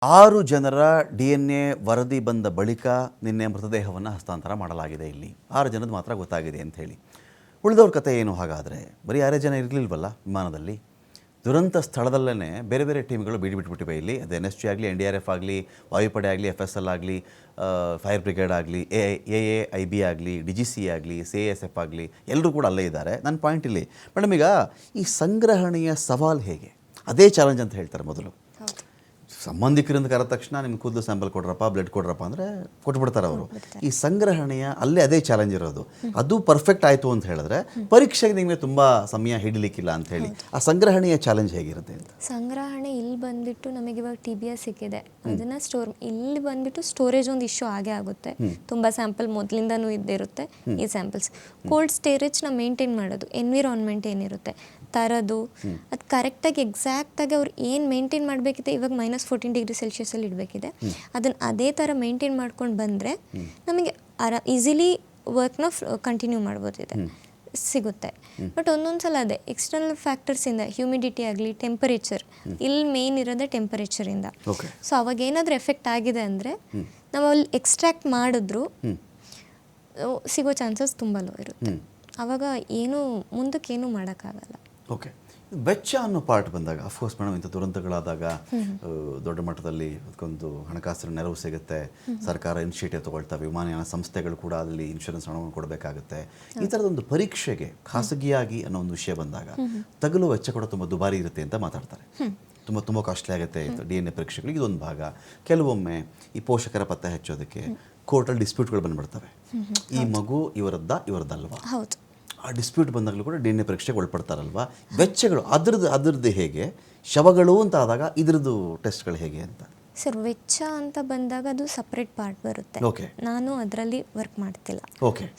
6 ಜನರ DNA ವರದಿ ಬಂದ ಬಳಿಕ ನಿನ್ನೆ ಮೃತದೇಹವನ್ನು ಹಸ್ತಾಂತರ ಮಾಡಲಾಗಿದೆ. ಇಲ್ಲಿ 6 ಜನದ ಮಾತ್ರ ಗೊತ್ತಾಗಿದೆ ಅಂತ ಹೇಳಿ. ಉಳಿದವ್ರ ಕತೆ ಏನು ಹಾಗಾದರೆ? ಬರೀ 6 ಜನ ಇರಲಿಲ್ವಲ್ಲ ವಿಮಾನದಲ್ಲಿ. ದುರಂತ ಸ್ಥಳದಲ್ಲೇ ಬೇರೆ ಬೇರೆ ಟೀಮ್ಗಳು ಬಿಟ್ಬಿಟ್ಟಿವೆ. ಇಲ್ಲಿ ಅದು NSG ಆಗಲಿ, NDRF ಆಗಲಿ, ವಾಯುಪಡೆ ಆಗಲಿ, FSL ಆಗಲಿ, ಫೈರ್ ಬ್ರಿಗೇಡ್ ಆಗಲಿ, AAIB ಆಗಲಿ, DGC ಆಗಲಿ, CASF ಆಗಲಿ, ಎಲ್ಲರೂ ಕೂಡ ಅಲ್ಲೇ ಇದ್ದಾರೆ. ನನ್ನ ಪಾಯಿಂಟ್ ಇಲ್ಲಿ ಮೇಡಮ್, ಈಗ ಈ ಸಂಗ್ರಹಣೆಯ ಸವಾಲು ಹೇಗೆ? ಅದೇ ಚಾಲೆಂಜ್ ಅಂತ ಹೇಳ್ತಾರೆ ಮೊದಲು. ಸಂಬಂಧಿಕರಿಂದ ಕರೆದ ತಕ್ಷಣ ನಿಮ್ಗೆ ಕೂದಲು ಸ್ಯಾಂಪಲ್ ಕೊಡ್ರಪ್ಪ, ಬ್ಲಡ್ ಕೊಡ್ರಪ್ಪ ಅಂದರೆ ಕೊಟ್ಬಿಡ್ತಾರೆ ಅವರು. ಈ ಸಂಗ್ರಹಣೆಯ ಅಲ್ಲೇ ಅದೇ ಚಾಲೆಂಜ್ ಇರೋದು. ಅದು ಪರ್ಫೆಕ್ಟ್ ಆಯಿತು ಅಂತ ಹೇಳಿದ್ರೆ ಪರೀಕ್ಷೆಗೆ ನಿಮಗೆ ತುಂಬ ಸಮಯ ಹಿಡಿಲಿಕ್ಕಿಲ್ಲ ಅಂತ ಹೇಳಿ. ಆ ಸಂಗ್ರಹಣೆಯ ಚಾಲೆಂಜ್ ಹೇಗಿರುತ್ತೆ ಅಂತ? ಸಂಗ್ರಹಣೆ ಇಲ್ಲಿ ಬಂದುಬಿಟ್ಟು ನಮಗೆ ಇವಾಗ TBS ಸಿಕ್ಕಿದೆ, ಅದನ್ನು ಇಲ್ಲಿ ಬಂದುಬಿಟ್ಟು ಸ್ಟೋರೇಜ್ ಒಂದು ಇಶ್ಯೂ ಆಗೇ ಆಗುತ್ತೆ. ತುಂಬ ಸ್ಯಾಂಪಲ್ ಮೊದಲಿಂದನೂ ಇದ್ದಿರುತ್ತೆ. ಈ ಸ್ಯಾಂಪಲ್ಸ್ ಕೋಲ್ಡ್ ಸ್ಟೋರೇಜ್ನ ಮೇಂಟೈನ್ ಮಾಡೋದು, ಎನ್ವಿರಾನ್ಮೆಂಟ್ ಏನಿರುತ್ತೆ ತರೋದು, ಅದು ಕರೆಕ್ಟಾಗಿ ಎಕ್ಸಾಕ್ಟಾಗಿ ಅವ್ರು ಏನು ಮೇಂಟೈನ್ ಮಾಡಬೇಕಿದೆ, ಇವಾಗ -14 ಡಿಗ್ರಿ ಸೆಲ್ಸಿಯಸಲ್ಲಿ ಇಡಬೇಕಿದೆ, ಅದನ್ನು ಅದೇ ಥರ ಮೇಂಟೈನ್ ಮಾಡ್ಕೊಂಡು ಬಂದರೆ ನಮಗೆ ಈಸಿಲಿ ವರ್ಕ್ನ ಕಂಟಿನ್ಯೂ ಮಾಡ್ಬೋದಿದೆ, ಸಿಗುತ್ತೆ. ಬಟ್ ಒಂದೊಂದು ಸಲ ಅದೇ ಎಕ್ಸ್ಟರ್ನಲ್ ಫ್ಯಾಕ್ಟರ್ಸಿಂದ, ಹ್ಯೂಮಿಡಿಟಿ ಆಗಲಿ, ಟೆಂಪರೇಚರ್, ಇಲ್ಲಿ ಮೇನ್ ಇರೋದೇ ಟೆಂಪರೇಚರಿಂದ. ಸೊ ಅವಾಗ ಏನಾದರೂ ಎಫೆಕ್ಟ್ ಆಗಿದೆ ಅಂದರೆ ನಾವು ಅಲ್ಲಿ ಎಕ್ಸ್ಟ್ರಾಕ್ಟ್ ಮಾಡಿದ್ರು ಸಿಗೋ ಚಾನ್ಸಸ್ ತುಂಬ ಲೋ ಇರುತ್ತೆ. ಆವಾಗ ಮುಂದಕ್ಕೇನು ಮಾಡೋಕ್ಕಾಗಲ್ಲ. ಓಕೆ, ವೆಚ್ಚ ಅನ್ನೋ ಪಾರ್ಟ್ ಬಂದಾಗ ಅಫ್ಕೋರ್ಸ್ ಮೇಡಮ್, ಇಂಥ ದುರಂತಗಳಾದಾಗ ದೊಡ್ಡ ಮಟ್ಟದಲ್ಲಿ ಅದಕ್ಕೊಂದು ಹಣಕಾಸಿನ ನೆರವು ಸಿಗುತ್ತೆ. ಸರ್ಕಾರ ಇನಿಷಿಯೇಟಿವ್ ತೊಗೊಳ್ತವೆ, ವಿಮಾನಯಾನ ಸಂಸ್ಥೆಗಳು ಕೂಡ ಅಲ್ಲಿ ಇನ್ಶೂರೆನ್ಸ್ ಹಣವನ್ನು ಕೊಡಬೇಕಾಗುತ್ತೆ. ಈ ಥರದೊಂದು ಪರೀಕ್ಷೆಗೆ ಖಾಸಗಿಯಾಗಿ ಅನ್ನೋ ಒಂದು ವಿಷಯ ಬಂದಾಗ ತಗಲುವ ವೆಚ್ಚ ಕೂಡ ತುಂಬ ದುಬಾರಿ ಇರುತ್ತೆ ಅಂತ ಮಾತಾಡ್ತಾರೆ. ತುಂಬ ಕಾಸ್ಟ್ಲಿ ಆಗುತ್ತೆ DNA ಪರೀಕ್ಷೆಗಳಿಗೆ. ಇದೊಂದು ಭಾಗ. ಕೆಲವೊಮ್ಮೆ ಈ ಪೋಷಕರ ಪತ್ತೆ ಹಚ್ಚೋದಕ್ಕೆ ಕೋರ್ಟಲ್ಲಿ ಡಿಸ್ಪ್ಯೂಟ್ಗಳು ಬಂದ್ಬಿಡ್ತವೆ. ಈ ಮಗು ಇವರದ್ದಲ್ವಾ? ಹೌದು. ಆ ಡಿಸ್ಪ್ಯೂಟ್ ಬಂದಾಗಲೂ ಕೂಡ DNA ಪರೀಕ್ಷೆಗೆ ಒಳಪಡ್ತಾರಲ್ವಾ? ವೆಚ್ಚಗಳು ಅದರದ್ದು ಹೇಗೆ? ಶವಗಳು ಅಂತ ಆದಾಗ ಇದ್ರದ್ದು ಟೆಸ್ಟ್ಗಳು ಹೇಗೆ ಅಂತ? ಸರ್, ವೆಚ್ಚ ಅಂತ ಬಂದಾಗ ಅದು ಸಪ್ರೇಟ್ ಪಾರ್ಟ್ ಬರುತ್ತೆ. ನಾನು ಅದರಲ್ಲಿ ವರ್ಕ್ ಮಾಡ್ತಿಲ್ಲ.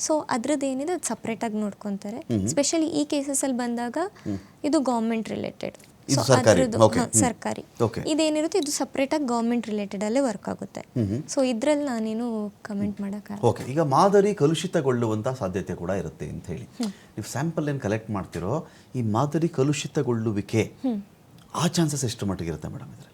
ಸೊ ಅದ್ರದ್ದು ಏನಿದೆ ಅದು ಸಪ್ರೇಟಾಗಿ ನೋಡ್ಕೊತಾರೆ. ಸ್ಪೆಷಲಿ ಈ ಕೇಸಸಲ್ಲಿ ಬಂದಾಗ ಇದು ಗೌರ್ಮೆಂಟ್ ರಿಲೇಟೆಡ್, ಸರ್ಕಾರಿ ಇದೇನಿರುತ್ತೆ ಇದು ಸಪ್ರೇಟಾಗಿ ಗೌರ್ಮೆಂಟ್ ರಿಲೇಟೆಡ್ ಅಲ್ಲೇ ವರ್ಕ್ ಆಗುತ್ತೆ. ಸೊ ಇದ್ರಲ್ಲಿ ನಾನೇನು ಕಮೆಂಟ್ ಮಾಡೋಕ್ಕಾಗಲ್ಲ. ಓಕೆ, ಈಗ ಮಾದರಿ ಕಲುಷಿತಗೊಳ್ಳುವಂಥ ಸಾಧ್ಯತೆ ಕೂಡ ಇರುತ್ತೆ ಅಂತ ಹೇಳಿ ನೀವು ಸ್ಯಾಂಪಲ್ ಏನು ಕಲೆಕ್ಟ್ ಮಾಡ್ತಿರೋ, ಈ ಮಾದರಿ ಕಲುಷಿತಗೊಳ್ಳುವಿಕೆ ಆ ಚಾನ್ಸಸ್ ಎಷ್ಟು ಮಟ್ಟಿಗೆ ಇರುತ್ತೆ ಮೇಡಮ್ ಇದರಲ್ಲಿ?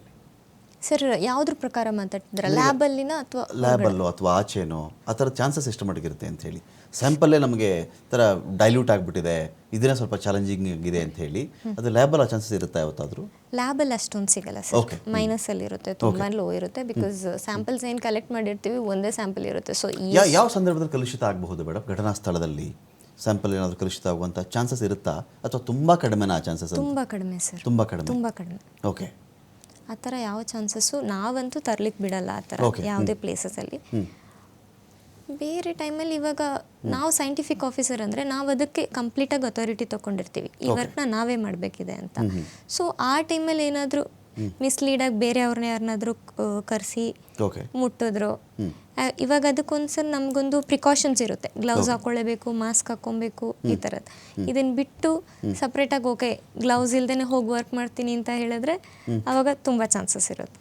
ಸರ್, ಯಾವುದ್ರ ಪ್ರಕಾರ ಮಾತಾಡ್ತಿದ್ರ? ಲ್ಯಾಬಲ್ಲಿನ ಅಥವಾ ಲ್ಯಾಬಲ್ಲೋ ಅಥವಾ ಆಚೆನೋ ಆ ಥರದ ಚಾನ್ಸಸ್ ಎಷ್ಟು ಮಟ್ಟಿಗೆ ಇರುತ್ತೆ ಅಂತ ಹೇಳಿ? ಸ್ಯಾಂಪಲ್ಲೇ ನಮಗೆ ಥರ ಡೈಲ್ಯೂಟ್ ಆಗಿಬಿಟ್ಟಿದೆ, ಇದನ್ನೇ ಸ್ವಲ್ಪ ಚಾಲೆಂಜಿಂಗ್ ಆಗಿದೆ ಅಂತ ಹೇಳಿ, ಅದು ಲ್ಯಾಬಲ್ಲಿ ಆ ಚಾನ್ಸಸ್ ಇರುತ್ತೆ ಯಾವತ್ತಾದರೂ? ಲ್ಯಾಬಲ್ಲಿ ಅಷ್ಟೊಂದು ಸಿಗಲ್ಲ ಸರ್, ಮೈನಸಲ್ಲಿ ಇರುತ್ತೆ, ತುಂಬ ಲೋ ಇರುತ್ತೆ. ಬಿಕಾಸ್ ಸ್ಯಾಂಪಲ್ಸ್ ಏನು ಕಲೆಕ್ಟ್ ಮಾಡಿರ್ತೀವಿ ಒಂದೇ ಸ್ಯಾಂಪಲ್ ಇರುತ್ತೆ. ಸೊ ಯಾವ ಸಂದರ್ಭದಲ್ಲಿ ಕಲುಷಿತ ಆಗಬಹುದು ಮೇಡಮ್? ಘಟನಾ ಸ್ಥಳದಲ್ಲಿ ಸ್ಯಾಂಪಲ್ ಏನಾದರೂ ಕಲುಷಿತ ಆಗುವಂಥ ಚಾನ್ಸಸ್ ಇರುತ್ತಾ ಅಥವಾ ತುಂಬ ಕಡಿಮೆನಾ ಆ ಚಾನ್ಸಸ್? ತುಂಬ ಕಡಿಮೆ ಸರ್, ತುಂಬ ಕಡಿಮೆ. ಓಕೆ, ಆ ಥರ ಯಾವ ಚಾನ್ಸಸ್ಸು ನಾವಂತೂ ತರ್ಲಿಕ್ಕೆ ಬಿಡಲ್ಲ ಆ ಥರ ಯಾವುದೇ ಪ್ಲೇಸಸಲ್ಲಿ. ಬೇರೆ ಟೈಮಲ್ಲಿ ಇವಾಗ ನಾವು ಸೈಂಟಿಫಿಕ್ ಆಫೀಸರ್ ಅಂದರೆ ನಾವು ಅದಕ್ಕೆ ಕಂಪ್ಲೀಟಾಗಿ ಅಥಾರಿಟಿ ತೊಗೊಂಡಿರ್ತೀವಿ, ಈ ವರ್ಕ್ನ ನಾವೇ ಮಾಡಬೇಕಿದೆ ಅಂತ. ಸೊ ಆ ಟೈಮಲ್ಲಿ ಏನಾದರೂ ಮಿಸ್ಲೀಡಾಗಿ ಬೇರೆ ಅವ್ರನ್ನ ಯಾರನ್ನಾದರೂ ಕರೆಸಿ ಮುಟ್ಟಿದ್ರು, ಇವಾಗ ಅದಕ್ಕೊಂದ್ಸಲ ನಮಗೊಂದು ಪ್ರಿಕಾಷನ್ಸ್ ಇರುತ್ತೆ. ಗ್ಲೌಸ್ ಹಾಕೊಳ್ಳೇಬೇಕು, ಮಾಸ್ಕ್ ಹಾಕ್ಕೊಬೇಕು, ಈ ಥರದ್ದು. ಇದನ್ನು ಬಿಟ್ಟು ಸಪ್ರೇಟಾಗಿ ಓಕೆ ಗ್ಲೌಸ್ ಇಲ್ದೇ ಹೋಗಿ ವರ್ಕ್ ಮಾಡ್ತೀನಿ ಅಂತ ಹೇಳಿದ್ರೆ ಆವಾಗ ತುಂಬ ಚಾನ್ಸಸ್ ಇರುತ್ತೆ.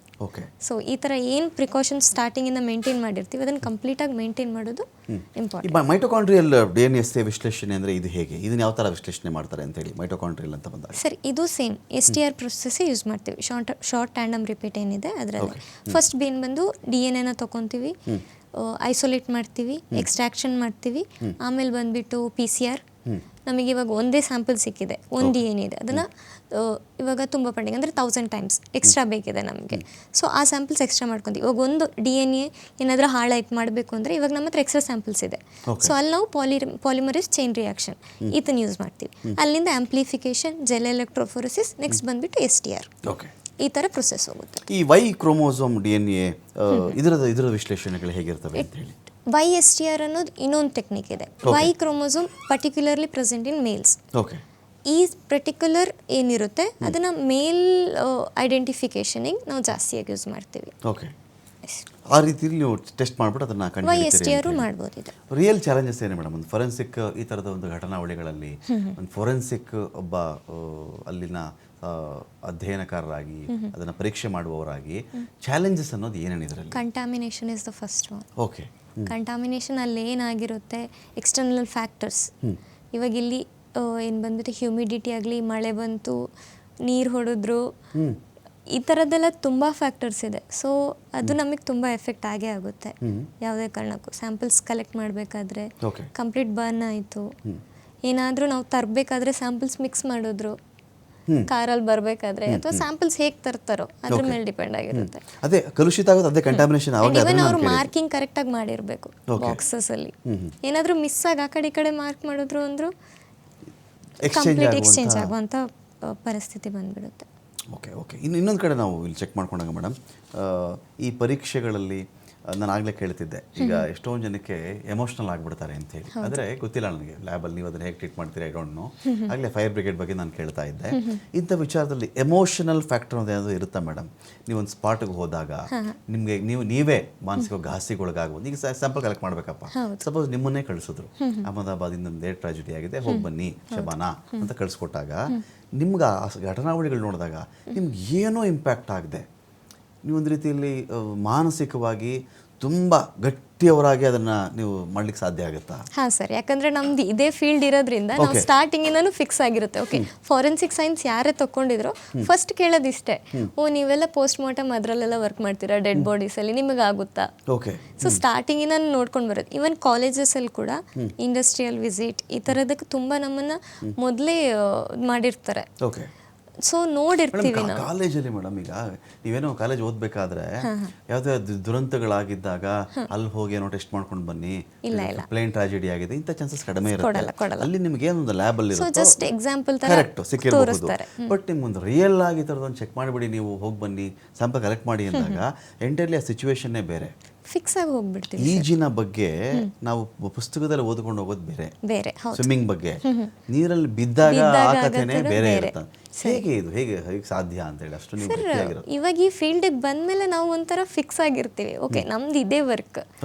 ಸೊ ಈ ಥರ ಏನು ಪ್ರಿಕಾಷನ್ಸ್ ಸ್ಟಾರ್ಟಿಂಗಿಂದ ಮೇಂಟೈನ್ ಮಾಡಿರ್ತೀವಿ ಅದನ್ನು ಕಂಪ್ಲೀಟಾಗಿ ಮೇಂಟೈನ್ ಮಾಡೋದು ಇಂಪಾರ್ಟೆಂಟ್. ಮೈಟೊಕಾಂಡ್ರಿಯಲ್ DNA ವಿಶ್ಲೇಷಣೆ ಅಂದರೆ ಇದು ಹೇಗೆ? ಇದನ್ನು ಯಾವ ಥರ ವಿಶ್ಲೇಷಣೆ ಮಾಡ್ತಾರೆ ಅಂತ ಹೇಳಿ ಮೈಟೊಕಾಂಡ್ರಿಯಲ್ ಅಂತ ಬಂದಾಗ? ಸರ್, ಇದು ಸೇಮ್ STR ಪ್ರೊಸೆಸ್ಸೇ ಯೂಸ್ ಮಾಡ್ತೀವಿ. ಶಾರ್ಟ್ ಟ್ಯಾಂಡಮ್ ರಿಪೀಟ್ ಏನಿದೆ ಅದರಲ್ಲಿ ಫಸ್ಟ್ ಬಂದು DNA ತೊಗೊತೀವಿ, ಐಸೋಲೇಟ್ ಮಾಡ್ತೀವಿ, ಎಕ್ಸ್ಟ್ರಾಕ್ಷನ್ ಮಾಡ್ತೀವಿ, ಆಮೇಲೆ ಬಂದುಬಿಟ್ಟು PCR. ನಮಗೆ ಇವಾಗ ಒಂದೇ ಸ್ಯಾಂಪಲ್ ಸಿಕ್ಕಿದೆ, ಒಂದು DNA ಇದೆ, ಅದನ್ನು ಇವಾಗ ತುಂಬ ಪೆಂಡಿಂಗ್ ಅಂದರೆ 1000 ಟೈಮ್ಸ್ ಎಕ್ಸ್ಟ್ರಾ ಬೇಕಿದೆ ನಮಗೆ. ಸೊ ಆ ಸ್ಯಾಂಪಲ್ಸ್ ಎಕ್ಸ್ಟ್ರಾ ಮಾಡ್ಕೊತೀವಿ. ಇವಾಗ ಒಂದು DNA ಏನಾದರೂ ಹಾಳಾಯ್ತು ಮಾಡಬೇಕು ಅಂದರೆ ಇವಾಗ ನಮ್ಮ ಹತ್ರ ಎಕ್ಸ್ಟ್ರಾ ಸ್ಯಾಂಪಲ್ಸ್ ಇದೆ. ಸೊ ಅಲ್ಲಿ ನಾವು ಪಾಲಿಮರೇಸ್ ಚೈನ್ ರಿಯಾಕ್ಷನ್ ಇದನ್ನು ಯೂಸ್ ಮಾಡ್ತೀವಿ. ಅಲ್ಲಿಂದ ಆಂಪ್ಲಿಫಿಕೇಶನ್, ಜೆಲ್ ಎಲೆಕ್ಟ್ರೋಫೋರೆಸಿಸ್, ನೆಕ್ಸ್ಟ್ ಬಂದುಬಿಟ್ಟು STR, ಈ ಥರ ಪ್ರೊಸೆಸ್ ಹೋಗುತ್ತೆ. ಈ Y ಕ್ರೋಮೋಸೋಮ್ DNA ಇದರ ವಿಶ್ಲೇಷಣೆಗಳು ಹೇಗಿರ್ತವೆ ಅಂತ ಹೇಳಿ? YSTR ಅನ್ನೋದು ಇನ್ನೊಂದು ಟೆಕ್ನಿಕ್ ಇದೆ. Y chromosome particularly present in males. ಈ ಪರ್ಟಿಕ್ಯುಲರ್ ಏನಿರುತ್ತೆ ಅದನ್ನು ಮೇಲ್ ಐಡೆಂಟಿಫಿಕೇಷನಿಗೆ ನಾವು ಜಾಸ್ತಿಯಾಗಿ ಯೂಸ್ ಮಾಡ್ತೀವಿ. ಆ ರೀತಿಯಲ್ಲಿ ನೀವು ಟೆಸ್ಟ್ ಮಾಡಿಬಿಟ್ಟು ಅದನ್ನು YSTR ಮಾಡ್ಬೋದು. ರಿಯಲ್ ಚಾಲೆಂಜಸ್ ಏನೇ ಮೇಡಮ್? ಒಂದು ಫೊರೆನ್ಸಿಕ್ ಈ ಥರದ ಒಂದು ಘಟನಾವಳಿಗಳಲ್ಲಿ ಒಂದು ಫೊರೆನ್ಸಿಕ್ ಒಬ್ಬ ಅಲ್ಲಿನ ಅಧ್ಯಯನಕಾರರಾಗಿ ಅದನ್ನು ಪರೀಕ್ಷೆ ಮಾಡುವವರಾಗಿ ಚಾಲೆಂಜಸ್ ಅನ್ನೋದು ಏನೇನು ಇದರಲ್ಲಿ? Contamination is the first one. Contamination ಅಲ್ಲಿ ಏನಾಗಿರುತ್ತೆ, ಎಕ್ಸ್ಟರ್ನಲ್ ಫ್ಯಾಕ್ಟರ್ಸ್. ಇವಾಗ ಇಲ್ಲಿ ಏನು ಬಂದ್ಬಿಟ್ಟು ಹ್ಯೂಮಿಡಿಟಿ ಆಗಲಿ, ಮಳೆ ಬಂತು, ನೀರು ಹೊಡೆದ್ರು, ಈ ಥರದ್ದೆಲ್ಲ ತುಂಬ ಫ್ಯಾಕ್ಟರ್ಸ್ ಇದೆ. ಸೊ ಅದು ನಮಗೆ ತುಂಬ ಎಫೆಕ್ಟ್ ಆಗೇ ಆಗುತ್ತೆ. ಯಾವುದೇ ಕಾರಣಕ್ಕೂ ಸ್ಯಾಂಪಲ್ಸ್ ಕಲೆಕ್ಟ್ ಮಾಡಬೇಕಾದ್ರೆ ಓಕೆ ಕಂಪ್ಲೀಟ್ ಬರ್ನ್ ಆಯಿತು, ಏನಾದರೂ ನಾವು ತರಬೇಕಾದ್ರೆ ಸ್ಯಾಂಪಲ್ಸ್ ಮಿಕ್ಸ್ ಮಾಡಿದ್ರು ಕಾರಲ್ಲಿ ಬರಬೇಕಾದ್ರೆ, ಅಥವಾ ಸ್ಯಾಂಪಲ್ಸ್ ಹೇಗೆ ತರ್ತಾರೋ ಅದ್ರ ಮೇಲೆ ಡಿಪೆಂಡ್ ಆಗಿರುತ್ತೆ. ಅದೇ ಕಲುಷಿತ ಆಗೋದು, ಅದೇ ಕಂಟಾಮಿನೇಷನ್ ಆವಾಗ ಇವನ್ ಅವ್ರು ಮಾರ್ಕಿಂಗ್ ಕರೆಕ್ಟಾಗಿ ಮಾಡಿರಬೇಕು ಬಾಕ್ಸಸಲ್ಲಿ. ಏನಾದರೂ ಮಿಸ್ ಆಗಿ ಆ ಕಡೆ ಈ ಕಡೆ ಮಾರ್ಕ್ ಮಾಡಿದ್ರು ಅಂದರೂ ಕಂಪ್ಲೀಟ್ ಎಕ್ಸ್ಚೇಂಜ್ ಆಗುವಂಥ ಪರಿಸ್ಥಿತಿ ಬಂದ್ಬಿಡುತ್ತೆ. ಓಕೆ ಓಕೆ ಇನ್ನೊಂದು ಕಡೆ ನಾವು ಇಲ್ಲಿ ಚೆಕ್ ಮಾಡ್ಕೊಂಡಾಗ ಮೇಡಮ್, ಈ ಪರೀಕ್ಷೆಗಳಲ್ಲಿ ನಾನು ಆಗಲೇ ಕೇಳ್ತಿದ್ದೆ, ಈಗ ಎಷ್ಟೊಂದು ಜನಕ್ಕೆ ಎಮೋಷ್ನಲ್ ಆಗಿಬಿಡ್ತಾರೆ ಅಂತ ಹೇಳಿ. ಅಂದರೆ ಗೊತ್ತಿಲ್ಲ ನನಗೆ ಲ್ಯಾಬಲ್ಲಿ ನೀವು ಅದನ್ನು ಹೇಗೆ ಟ್ರೀಟ್ ಮಾಡ್ತೀರಾ, ಐ ಡೋಂಟ್ ನೋ. ಆಗಲೇ ಫೈರ್ ಬ್ರಿಗೇಡ್ ಬಗ್ಗೆ ನಾನು ಕೇಳ್ತಾ ಇದ್ದೆ. ಇಂಥ ವಿಚಾರದಲ್ಲಿ ಎಮೋಷನಲ್ ಫ್ಯಾಕ್ಟರ್ ಅನ್ನೋದು ಏನಾದರೂ ಇರುತ್ತಾ ಮೇಡಮ್? ನೀವೊಂದು ಸ್ಪಾಟ್ಗೆ ಹೋದಾಗ ನಿಮಗೆ ನೀವೇ ಮಾನಸಿಕ ಘಾಸಿಗೊಳಗಾಗ್ಬೋದು. ಈಗ ಸ್ಯಾಂಪಲ್ ಕಲೆಕ್ಟ್ ಮಾಡಬೇಕಪ್ಪ, ಸಪೋಸ್ ನಿಮ್ಮನ್ನೇ ಕಳಿಸಿದ್ರು, ಅಹಮದಾಬಾದಿಂದ ಒಂದು ಟ್ರಾಜಿಡಿ ಆಗಿದೆ, ಹೋಗಿ ಬನ್ನಿ ಶಬಾನಾ ಅಂತ ಕಳಿಸ್ಕೊಟ್ಟಾಗ, ನಿಮ್ಗೆ ಆ ಘಟನಾವಳಿಗಳು ನೋಡಿದಾಗ ನಿಮ್ಗೆ ಏನೋ ಇಂಪ್ಯಾಕ್ಟ್ ಆಗದೆ ನೀವೊಂದು ರೀತಿಯಲ್ಲಿ ಮಾನಸಿಕವಾಗಿ ತುಂಬ ಗಟ್ಟಿಯವರಾಗಿ ಅದನ್ನು ನೀವು ಮಾಡ್ಲಿಕ್ಕೆ ಸಾಧ್ಯ ಆಗುತ್ತಾ? ಹಾಂ ಸರ್, ಯಾಕಂದರೆ ನಮ್ದು ಇದೇ ಫೀಲ್ಡ್ ಇರೋದ್ರಿಂದ ನಾವು ಸ್ಟಾರ್ಟಿಂಗಿಂದನೂ ಫಿಕ್ಸ್ ಆಗಿರುತ್ತೆ. ಓಕೆ, ಫಾರೆನ್ಸಿಕ್ ಸೈನ್ಸ್ ಯಾರೇ ತಗೊಂಡಿದ್ರು ಫಸ್ಟ್ ಕೇಳೋದಿಷ್ಟೇ, ಓ ನೀವೆಲ್ಲ ಪೋಸ್ಟ್ ಮಾರ್ಟಮ್ ಅದರಲ್ಲೆಲ್ಲ ವರ್ಕ್ ಮಾಡ್ತೀರಾ ಡೆಡ್ ಬಾಡೀಸಲ್ಲಿ, ನಿಮಗೆ ಆಗುತ್ತಾ? ಓಕೆ. ಸೊ ಸ್ಟಾರ್ಟಿಂಗಿಂದ ನೋಡ್ಕೊಂಡು ಬರೋದು. ಈವನ್ ಕಾಲೇಜಸಲ್ಲಿ ಕೂಡ ಇಂಡಸ್ಟ್ರಿಯಲ್ ವಿಸಿಟ್ ಈ ಥರದಕ್ಕೆ ತುಂಬ ನಮ್ಮನ್ನು ಮೊದಲೇ ಮಾಡಿರ್ತಾರೆ. ಓಕೆ. ಸೊ ನೋಡಿರ್ತೀವಿ ನಾವು ಕಾಲೇಜಲ್ಲಿ. ಮೇಡಮ್ ಈಗ ನೀವೇನೋ ಕಾಲೇಜ್ ಓದಬೇಕಾದ್ರೆ ಯಾವುದೇ ದುರಂತಗಳಾಗಿದ್ದಾಗ ಅಲ್ಲಿ ಹೋಗಿ ಏನೋ ಟೆಸ್ಟ್ ಮಾಡ್ಕೊಂಡು ಬನ್ನಿ, ಪ್ಲೇನ್ ಟ್ರಾಜಿಡಿ ಆಗಿದೆ, ಇಂಥ ಚಾನ್ಸಸ್ ಕಡಿಮೆ ಇರುತ್ತೆ. ಅಲ್ಲಿ ನಿಮ್ಗೆ ಏನೊಂದು ಲ್ಯಾಬ್ ಅಲ್ಲಿ ಜಸ್ಟ್ ಎಕ್ಸಾಂಪಲ್ ಕರೆಕ್ಟ್ ಸಿಕ್ಕಿರಬಹುದು. ಬಟ್ ನಿಮ್ಗೊಂದು ರಿಯಲ್ ಆಗಿ ಥರದೊಂದು ಚೆಕ್ ಮಾಡಿಬಿಡಿ, ನೀವು ಹೋಗಿ ಬನ್ನಿ ಸ್ಯಾಂಪಲ್ ಕಲೆಕ್ಟ್ ಮಾಡಿ ಅಂದಾಗ ಎಂಟೈರ್ಲಿ ಆ ಸಿಚುವೇಶನ್ನೇ ಬೇರೆ, ಫಿಕ್ಸ್ ಆಗಿ ಹೋಗ್ಬಿಡ್ತೀವಿ. ಈಜಿನ ಬಗ್ಗೆ ನಾವು ಪುಸ್ತಕದಲ್ಲಿ ಓದ್ಕೊಂಡು ಹೋಗೋದು ಬೇರೆ, ಸ್ವಿಮ್ಮಿಂಗ್ ಬಗ್ಗೆ ನೀರಲ್ಲಿ ಬಿದ್ದಾಗ ಆ ಕಥೆನೇ ಬೇರೆ ಇರುತ್ತೆ. ಹೇಗೆ ಇದು ಹೇಗೆ ಸಾಧ್ಯ ಅಂತ ಹೇಳಿ ಅಷ್ಟು ನೀವು ಗಟ್ಟಿಯಾಗಿರೋದು? ಇವಾಗ ಈ ಫೀಲ್ಡಿಗೆ ಬಂದ್ಮೇಲೆ ನಾವು ಒಂಥರ ಫಿಕ್ಸ್ ಆಗಿರ್ತೀವಿ. ಓಕೆ, ನಮ್ದು ಇದೇ ವರ್ಕ್,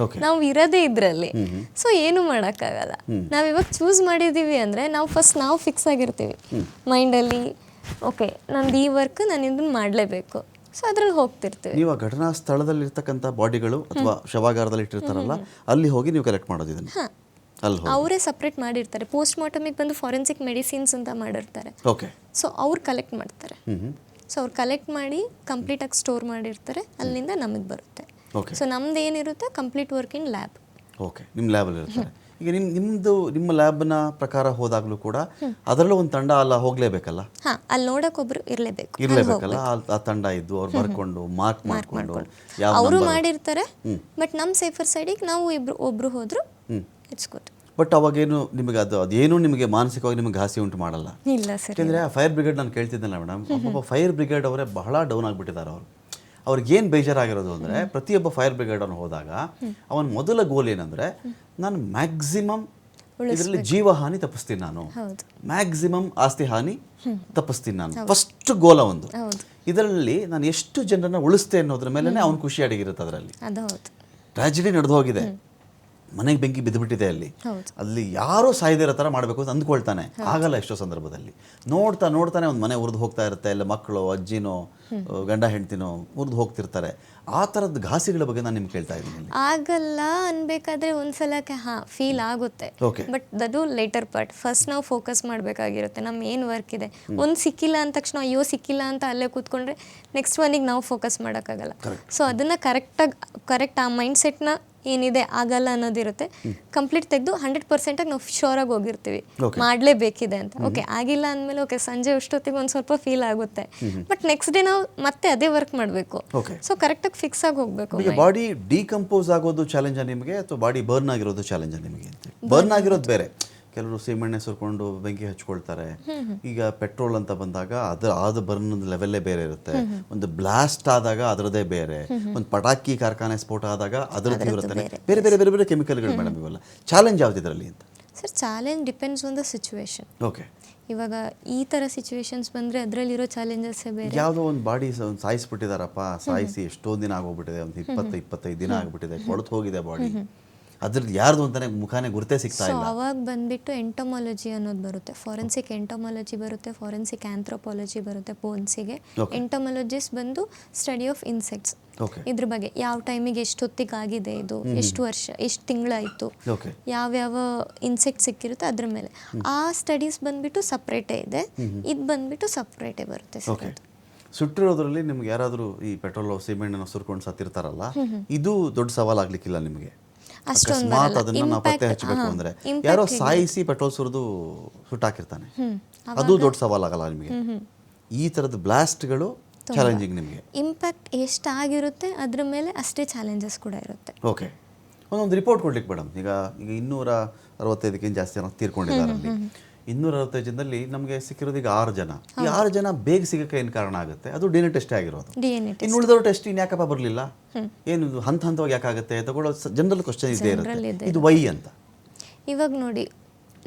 ನಾವು ಇರೋದೇ ಇದ್ರಲ್ಲಿ, ಸೊ ಏನು ಮಾಡೋಕ್ಕಾಗಲ್ಲ. ನಾವು ಇವಾಗ ಚೂಸ್ ಮಾಡಿದೀವಿ ಅಂದ್ರೆ ನಾವು ಫಸ್ಟ್ ನಾವು ಫಿಕ್ಸ್ ಆಗಿರ್ತೀವಿ ಮೈಂಡಲ್ಲಿ. ಓಕೆ, ನಂದು ಈ ವರ್ಕ್ ನಾನು ಇದನ್ನ ಮಾಡಲೇಬೇಕು, ಸೊ ಅದ್ರಲ್ಲಿ ಹೋಗ್ತಿರ್ತೀವಿ. ನೀವು ಘಟನಾ ಸ್ಥಳದಲ್ಲಿ ಇರ್ತಕ್ಕಂಥ ಬಾಡಿಗಳು ಅಥವಾ ಶವಾಗಾರದಲ್ಲಿ ಇಟ್ಟಿರ್ತಾರಲ್ಲ, ಅಲ್ಲಿ ಹೋಗಿ ನೀವು ಕಲೆಕ್ಟ್ ಮಾಡೋದು ಇದನ್ನು? ಅವರೇ ಸಪ್ರೇಟ್ ಮಾಡಿರ್ತಾರೆ. ಪೋಸ್ಟ್ ಮಾರ್ಟಮಿಗೆ ಬಂದು ಫಾರೆನ್ಸಿಕ್ ಮೆಡಿಸಿನ್ಸ್ ಅಂತ ಮಾಡಿರ್ತಾರೆ. ಓಕೆ. ಸೊ ಅವ್ರು ಕಲೆಕ್ಟ್ ಮಾಡ್ತಾರೆ. ಸೊ ಅವ್ರು ಕಲೆಕ್ಟ್ ಮಾಡಿ ಕಂಪ್ಲೀಟಾಗಿ ಸ್ಟೋರ್ ಮಾಡಿರ್ತಾರೆ, ಅಲ್ಲಿಂದ ನಮಗೆ ಬರುತ್ತೆ. ಸೊ ನಮ್ದು ಏನಿರುತ್ತೆ complete work in lab. Okay, ನಿಮ್ಮ ಲ್ಯಾಬಲ್ಲಿ ಇರ್ತಾರೆ. ಈಗ ನಿಮ್ಮ ಲ್ಯಾಬ್ನ ಪ್ರಕಾರ ಹೋದಾಗಲೂ ಕೂಡ ಅದರಲ್ಲೂ ಒಂದು ತಂಡ ಅಲ್ಲ ಹೋಗ್ಲೇಬೇಕಲ್ಲ? ಹಾಂ, ಅಲ್ಲಿ ನೋಡಕ್ಕೆ ಒಬ್ರು ಇರಲೇಬೇಕಲ್ಲ. ಆ ತಂಡ ಇದ್ದು ಅವ್ರು ಬರ್ಕೊಂಡು ಮಾರ್ಕ್ ಮಾಡ್ಕೊಂಡು ಅವರು ಮಾಡಿರ್ತಾರೆ. ಬಟ್ ನಮ್ಮ ಸೇಫರ್ ಸೈಡಿಗೆ ನಾವು ಒಬ್ರು ಹೋದ್ರು ಇಟ್ಸ್ ಗುಡ್. ಬಟ್ ಅವಾಗೇನು ನಿಮಗೆ ಅದೇನು ನಿಮಗೆ ಮಾನಸಿಕವಾಗಿ ನಿಮಗೆ ಘಾಸಿ ಉಂಟು ಮಾಡಲ್ಲ? ಇಲ್ಲ ಸರ್. ಯಾಕೆಂದರೆ ಆ ಫೈರ್ ಬ್ರಿಗೇಡ್ ನಾನು ಕೇಳ್ತಿದ್ದೆನಲ್ಲ ಮೇಡಮ್, ಒಬ್ಬ ಫೈರ್ ಬ್ರಿಗೇಡ್ ಅವರೇ ಬಹಳ ಡೌನ್ ಆಗಿಬಿಟ್ಟಿದ್ದಾರೆ. ಅವ್ರಿಗೇನು ಬೇಜಾರಾಗಿರೋದು ಅಂದರೆ, ಪ್ರತಿಯೊಬ್ಬ ಫೈರ್ ಬ್ರಿಗೇಡ್ ಅವನು ಹೋದಾಗ ಅವನ ಮೊದಲ ಗೋಲ್ ಏನಂದರೆ, ನಾನು ಮ್ಯಾಕ್ಸಿಮಮ್ ಇದರಲ್ಲಿ ಜೀವಹಾನಿ ತಪ್ಪಿಸ್ತೀನಿ, ನಾನು ಮ್ಯಾಕ್ಸಿಮಮ್ ಆಸ್ತಿ ಹಾನಿ ತಪ್ಪಿಸ್ತೀನಿ, ನಾನು ಫಸ್ಟ್ ಗೋಲ್ ಒಂದು. ಇದರಲ್ಲಿ ನಾನು ಎಷ್ಟು ಜನರನ್ನ ಉಳಿಸ್ತೆ ಅನ್ನೋದ್ರ ಮೇಲೆ ಅವ್ನು ಖುಷಿ ಅಡಗಿರುತ್ತೆ. ಅದರಲ್ಲಿ ಟ್ರಾಜಿಡಿ ನಡೆದು ಹೋಗಿದೆ, ಮನೆಗೆ ಬೆಂಕಿ ಬಿದ್ದುಬಿಟ್ಟಿದೆ, ಅಲ್ಲಿ ಯಾರೋ ಸಾಯ್ದಿರೋ ಥರ ಮಾಡಬೇಕು ಅಂತ ಅಂದ್ಕೊಳ್ತಾನೆ, ಆಗಲ್ಲ. ಎಷ್ಟೋ ಸಂದರ್ಭದಲ್ಲಿ ನೋಡ್ತಾನೆ ಒಂದು ಮನೆ ಉರಿದು ಹೋಗ್ತಾ ಇರುತ್ತೆ, ಇಲ್ಲ ಮಕ್ಕಳು ಅಜ್ಜಿನೋ ಗಂಡ ಹೆಂಡ್ತಿನೋ ಉರಿದು ಹೋಗ್ತಿರ್ತಾರೆ. ಆ ಥರದ ಘಾಸಿಗಳ ಬಗ್ಗೆ ನಾನು ನಿಮ್ಗೆ ಕೇಳ್ತಾ ಇದ್ದೀನಿ. ಆಗಲ್ಲ ಅನ್ಬೇಕಾದ್ರೆ ಒಂದ್ಸಲಕ್ಕೆ ಫೀಲ್ ಆಗುತ್ತೆ, ಬಟ್ ಅದು ಲೇಟರ್ ಪಾರ್ಟ್. ಫಸ್ಟ್ ನಾವು ಫೋಕಸ್ ಮಾಡಬೇಕಾಗಿರುತ್ತೆ, ನಮ್ಮ ಏನು ವರ್ಕ್ ಇದೆ. ಒಂದು ಸಿಕ್ಕಿಲ್ಲ ಅಂದ ತಕ್ಷಣ ಅಯ್ಯೋ ಸಿಕ್ಕಿಲ್ಲ ಅಂತ ಅಲ್ಲೇ ಕೂತ್ಕೊಂಡ್ರೆ ನೆಕ್ಸ್ಟ್ ಒನ್ನಿಗೆ ನಾವು ಫೋಕಸ್ ಮಾಡೋಕ್ಕಾಗಲ್ಲ. ಸೊ ಅದನ್ನು ಕರೆಕ್ಟ್ ಆ ಮೈಂಡ್ ಸೆಟ್ನ ಏನಿದೆ ಆಗಲ್ಲ ಅನ್ನೋದಿರುತ್ತೆ, ಕಂಪ್ಲೀಟ್ ತೆಗೆದು 100% ನಾವು ಶೋರಾಗಿ ಹೋಗಿರ್ತೀವಿ ಮಾಡಲೇಬೇಕಿದೆ ಅಂತ. ಓಕೆ, ಆಗಿಲ್ಲ ಅಂದಮೇಲೆ ಓಕೆ ಸಂಜೆ ಅಷ್ಟೊತ್ತಿಗೆ ಒಂದು ಸ್ವಲ್ಪ ಫೀಲ್ ಆಗುತ್ತೆ, ಬಟ್ ನೆಕ್ಸ್ಟ್ ಡೇ ನಾವು ಮತ್ತೆ ಅದೇ ವರ್ಕ್ ಮಾಡಬೇಕು. ಸೊ ಕರೆಕ್ಟಾಗಿ ಫಿಕ್ಸ್ ಆಗಿ ಹೋಗಬೇಕು. ಬಾಡಿ ಡಿಕಂಪೋಸ್ ಆಗೋದು ಚಾಲೆಂಜ್ ನಿಮಗೆ, ಅಥವಾ ಬಾಡಿ ಬರ್ನ್ ಆಗಿರೋದು ಚಾಲೆಂಜ್ ನಿಮಗೆ? ಬರ್ನ್ ಆಗಿರೋದು ಬೇರೆ, ಕೆಲವರು ಸೀಮೆಣ್ಣೆ ಸುರ್ಕೊಂಡು ಬೆಂಕಿ ಹಚ್ಕೊಳ್ತಾರೆ. ಈಗ ಪೆಟ್ರೋಲ್ ಅಂತ ಬಂದಾಗ ಅದು ಬರ್ನ್ ಲೆವೆಲ್ಲೇ ಬೇರೆ ಇರುತ್ತೆ. ಒಂದು ಬ್ಲಾಸ್ಟ್ ಆದಾಗ ಅದರದೇ ಬೇರೆ, ಒಂದು ಪಟಾಕಿ ಕಾರ್ಖಾನೆ ಸ್ಫೋಟ ಆದಾಗ ಅದರದ್ದು ಇರುತ್ತೆ, ಬೇರೆ ಬೇರೆ ಬೇರೆ ಬೇರೆ ಕೆಮಿಕಲ್ಗಳು. ಮೇಡಮ್ ಇವೆಲ್ಲ ಚಾಲೆಂಜ್ ಯಾವ್ದು ಇದರಲ್ಲಿ ಅಂತ? Sir, challenge depends on the situation. Okay, ಇವಾಗ ಈ ಥರ ಸಿಚುವೇಶನ್ಸ್ ಬಂದರೆ ಅದರಲ್ಲಿರೋ ಚಾಲೆಂಜಸ್ಸೇ ಬೇರೆ. ಯಾವುದೋ ಒಂದು ಬಾಡಿ ಸಾಯಿಸ್ಬಿಟ್ಟಿದಾರಪ್ಪ, ಸಾಯಿಸಿ ಎಷ್ಟೋ ದಿನ ಆಗೋಗ್ಬಿಟ್ಟಿದೆ, ಒಂದು 20-25 ದಿನ ಆಗ್ಬಿಟ್ಟಿದೆ, ಕೊಳತು ಹೋಗಿದೆ ಬಾಡಿ, ಅದ್ರದ್ದು ಯಾರ್ದು ಅಂತಾನೆ ಮುಖಾನೆ ಗುರುತೇ ಸಿಗ್ತಾ ಇಲ್ಲ. ಅವಾಗ ಬಂದ್ಬಿಟ್ಟು ಎಂಟೊಮಾಲಜಿ ಅನ್ನೋದು ಬರುತ್ತೆ, ಫಾರೆನ್ಸಿಕ್ ಎಂಟೊಮಾಲಜಿ ಬರುತ್ತೆ, ಫಾರೆನ್ಸಿಕ್ ಆಂಥ್ರೋಪಾಲಜಿ ಬರುತ್ತೆ ಬೋನ್ಸಿಗೆ. ಎಂಟೊಮಾಲಜಿಸ್ಟ್ ಬಂದು ಸ್ಟಡಿ ಆಫ್ ಇನ್ಸೆಕ್ಟ್ಸ್, ಇದ್ರ ಬಗ್ಗೆ ಯಾವ ಟೈಮಿಗೆ ಎಷ್ಟೊತ್ತಿಗೆ ಆಗಿದೆ, ಇದು ಎಷ್ಟು ವರ್ಷ ಎಷ್ಟು ತಿಂಗಳಾಯಿತು, ಯಾವ್ಯಾವ ಇನ್ಸೆಕ್ಟ್ ಸಿಕ್ಕಿರುತ್ತೆ ಅದ್ರ ಮೇಲೆ. ಆ ಸ್ಟಡೀಸ್ ಬಂದ್ಬಿಟ್ಟು ಸಪ್ರೇಟೇ ಇದೆ, ಇದು ಬಂದ್ಬಿಟ್ಟು ಸಪ್ರೇಟೇ ಬರುತ್ತೆ. ಸುಟ್ಟಿರೋದ್ರಲ್ಲಿ ನಿಮ್ಗೆ ಯಾರಾದರೂ ಈ ಪೆಟ್ರೋಲ್ ಸಿಮೆಂಟನ್ನು ಸುರ್ಕೊಂಡು ಸತ್ತಿರ್ತಾರಲ್ಲ, ಇದು ದೊಡ್ಡ ಸವಾಲಾಗ್ಲಿಕ್ಕಿಲ್ಲ ನಿಮಗೆ? ಅಕಸ್ಮಾತ್ ಅದನ್ನ ನಾವು ಪತ್ತೆ ಹಚ್ಚಬೇಕು ಅಂದ್ರೆ ಯಾರೋ ಸಾಯಿಸಿ ಪೆಟ್ರೋಲ್ ಸುರಿದು ಸುಟ್ಟಾಕಿರ್ತಾನೆ, ಅದು ದೊಡ್ಡ ಸವಾಲಾಗಲ್ಲ ನಿಮಗೆ? ಈ ಥರದ ಬ್ಲಾಸ್ಟ್ಗಳು ಚಾಲೆಂಜಿಂಗ್ ನಿಮಗೆ? ಇಂಪ್ಯಾಕ್ಟ್ ಎಷ್ಟಾಗಿರುತ್ತೆ ಅದ್ರ ಮೇಲೆ ಅಷ್ಟೇ ಚಾಲೆಂಜಸ್ ಕೂಡ ಇರುತ್ತೆ. ಓಕೆ, ಒಂದೊಂದು ರಿಪೋರ್ಟ್ ಕೊಡ್ಲಿಕ್ಕೆ ಮೇಡಮ್, ಈಗ 265ಕ್ಕಿಂತ ಜಾಸ್ತಿ ಜನ ತೀರ್ಕೊಂಡಿದ್ದಾರೆ ಅಲ್ಲಿ. 265 ಜನದಲ್ಲಿ ನಮಗೆ ಸಿಕ್ಕಿರೋದು ಈಗ 6 ಜನ. ಈ 6 ಜನ ಬೇಗ ಸಿಗಕ್ಕೆ ಏನು ಕಾರಣ ಆಗುತ್ತೆ? ಅದು DNA ಟೆಸ್ಟೇ ಆಗಿರೋದು. ಇನ್ನು ಉಳಿದವ್ರ ಟೆಸ್ಟ್ ಇನ್ನು ಯಾಕಪ್ಪ ಬರಲಿಲ್ಲ, ಏನು ಹಂತವಾಗಿ ಯಾಕಾಗುತ್ತೆ ತಗೊಳ್ಳೋ ಜನರಲ್ ಕ್ವಶನ್ ಇದೇ ಇರುತ್ತೆ. ಇದು ವೈ ಅಂತ. ಇವಾಗ ನೋಡಿ,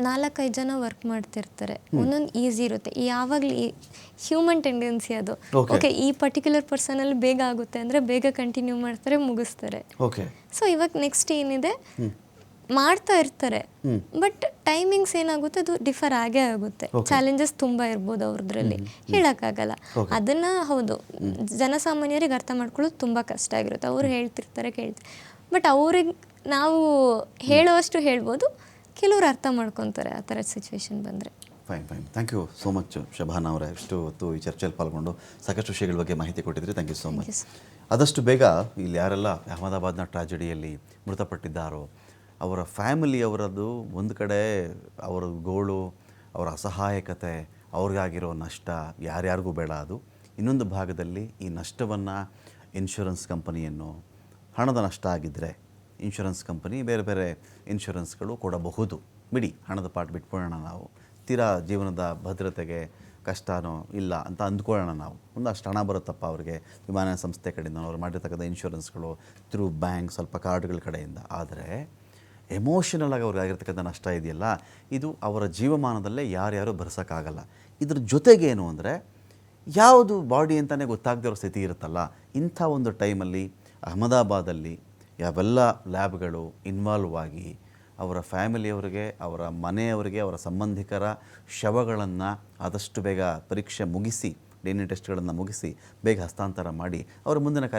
4-5 ಜನ ವರ್ಕ್ ಮಾಡ್ತಿರ್ತಾರೆ, ಒಂದೊಂದು ಈಸಿ ಇರುತ್ತೆ. ಯಾವಾಗಲೂ ಹ್ಯೂಮನ್ ಟೆಂಡೆನ್ಸಿ ಅದು. ಓಕೆ, ಈ ಪರ್ಟಿಕ್ಯುಲರ್ ಪರ್ಸನಲ್ಲಿ ಬೇಗ ಆಗುತ್ತೆ ಅಂದರೆ ಬೇಗ ಕಂಟಿನ್ಯೂ ಮಾಡ್ತಾರೆ, ಮುಗಿಸ್ತಾರೆ. ಓಕೆ, ಸೊ ಇವಾಗ ನೆಕ್ಸ್ಟ್ ಏನಿದೆ ಮಾಡ್ತಾ ಇರ್ತಾರೆ, ಬಟ್ ಟೈಮಿಂಗ್ಸ್ ಏನಾಗುತ್ತೆ ಅದು ಡಿಫರ್ ಆಗೇ ಆಗುತ್ತೆ. ಚಾಲೆಂಜಸ್ ತುಂಬ ಇರ್ಬೋದು ಅವ್ರದ್ರಲ್ಲಿ, ಹೇಳೋಕ್ಕಾಗಲ್ಲ. ಅದನ್ನು ಹೌದು, ಜನಸಾಮಾನ್ಯರಿಗೆ ಅರ್ಥ ಮಾಡ್ಕೊಳ್ಳೋದು ತುಂಬ ಕಷ್ಟ ಆಗಿರುತ್ತೆ. ಅವ್ರು ಹೇಳ್ತಿರ್ತಾರೆ, ಕೇಳ್ತಾರೆ, ಬಟ್ ಅವ್ರಿಗೆ ನಾವು ಹೇಳೋವಷ್ಟು ಹೇಳ್ಬೋದು, ಕೆಲವ್ರು ಅರ್ಥ ಮಾಡ್ಕೊತಾರೆ ಆ ಥರದ ಸಿಚುವೇಶನ್ ಬಂದರೆ. Fine. Thank you so much Shabana ಅವರೇ, ಇಷ್ಟು ಹೊತ್ತು ಈ ಚರ್ಚೆಯಲ್ಲಿ ಪಾಲ್ಗೊಂಡು ಸಾಕಷ್ಟು ವಿಷಯಗಳ ಬಗ್ಗೆ ಮಾಹಿತಿ ಕೊಟ್ಟಿದ್ರಿ. Thank you so much. ಆದಷ್ಟು ಬೇಗ ಇಲ್ಲಿ ಯಾರೆಲ್ಲ ಅಹಮದಾಬಾದ್ನ ಟ್ರಾಜಿಡಿಯಲ್ಲಿ ಮೃತಪಟ್ಟಿದ್ದಾರೋ ಅವರ ಫ್ಯಾಮಿಲಿಯವರದ್ದು ಒಂದು ಕಡೆ ಅವರ ಗೋಳು, ಅವರ ಅಸಹಾಯಕತೆ, ಅವ್ರಿಗಾಗಿರೋ ನಷ್ಟ ಯಾರ್ಯಾರಿಗೂ ಬೇಡ. ಅದು ಇನ್ನೊಂದು ಭಾಗದಲ್ಲಿ ಈ ನಷ್ಟವನ್ನು ಇನ್ಶೂರೆನ್ಸ್ ಕಂಪನಿಯನ್ನು, ಹಣದ ನಷ್ಟ ಆಗಿದ್ದರೆ ಇನ್ಶೂರೆನ್ಸ್ ಕಂಪನಿ ಬೇರೆ ಬೇರೆ ಇನ್ಶೂರೆನ್ಸ್ಗಳು ಕೊಡಬಹುದು. ಬಿಡಿ, ಹಣದ ಪಾಠ ಬಿಟ್ಕೊಳ್ಳೋಣ ನಾವು, ತೀರಾ ಜೀವನದ ಭದ್ರತೆಗೆ ಕಷ್ಟನೋ ಇಲ್ಲ ಅಂತ ಅಂದ್ಕೊಳ್ಳೋಣ ನಾವು. ಒಂದಷ್ಟು ಹಣ ಬರುತ್ತಪ್ಪ ಅವ್ರಿಗೆ ವಿಮಾನ ಸಂಸ್ಥೆ ಕಡೆಯಿಂದ, ಅವ್ರು ಮಾಡಿರ್ತಕ್ಕಂಥ ಇನ್ಶೂರೆನ್ಸ್ಗಳು ಥ್ರೂ ಬ್ಯಾಂಕ್, ಸ್ವಲ್ಪ ಕಾರ್ಡ್ಗಳ ಕಡೆಯಿಂದ. ಆದರೆ ಎಮೋಷನಲ್ ಆಗಿ ಅವ್ರಿಗೆ ಆಗಿರ್ತಕ್ಕಂಥ ನಷ್ಟ ಇದೆಯಲ್ಲ, ಇದು ಅವರ ಜೀವಮಾನದಲ್ಲೇ ಯಾರ್ಯಾರು ಭರಿಸೋಕ್ಕಾಗಲ್ಲ. ಇದ್ರ ಜೊತೆಗೇನು ಅಂದರೆ ಯಾವುದು ಬಾಡಿ ಅಂತಲೇ ಗೊತ್ತಾಗದೇ ಇರೋ ಸ್ಥಿತಿ ಇರುತ್ತಲ್ಲ, ಇಂಥ ಒಂದು ಟೈಮಲ್ಲಿ ಅಹಮದಾಬಾದಲ್ಲಿ ಯಾವೆಲ್ಲ ಲ್ಯಾಬ್ಗಳು ಇನ್ವಾಲ್ವ್ ಆಗಿ ಅವರ ಫ್ಯಾಮಿಲಿಯವರಿಗೆ, ಅವರ ಮನೆಯವರಿಗೆ, ಅವರ ಸಂಬಂಧಿಕರ ಶವಗಳನ್ನು ಆದಷ್ಟು ಬೇಗ ಪರೀಕ್ಷೆ ಮುಗಿಸಿ, DNA ಟೆಸ್ಟ್ಗಳನ್ನು ಮುಗಿಸಿ ಬೇಗ ಹಸ್ತಾಂತರ ಮಾಡಿ ಅವರ ಮುಂದಿನ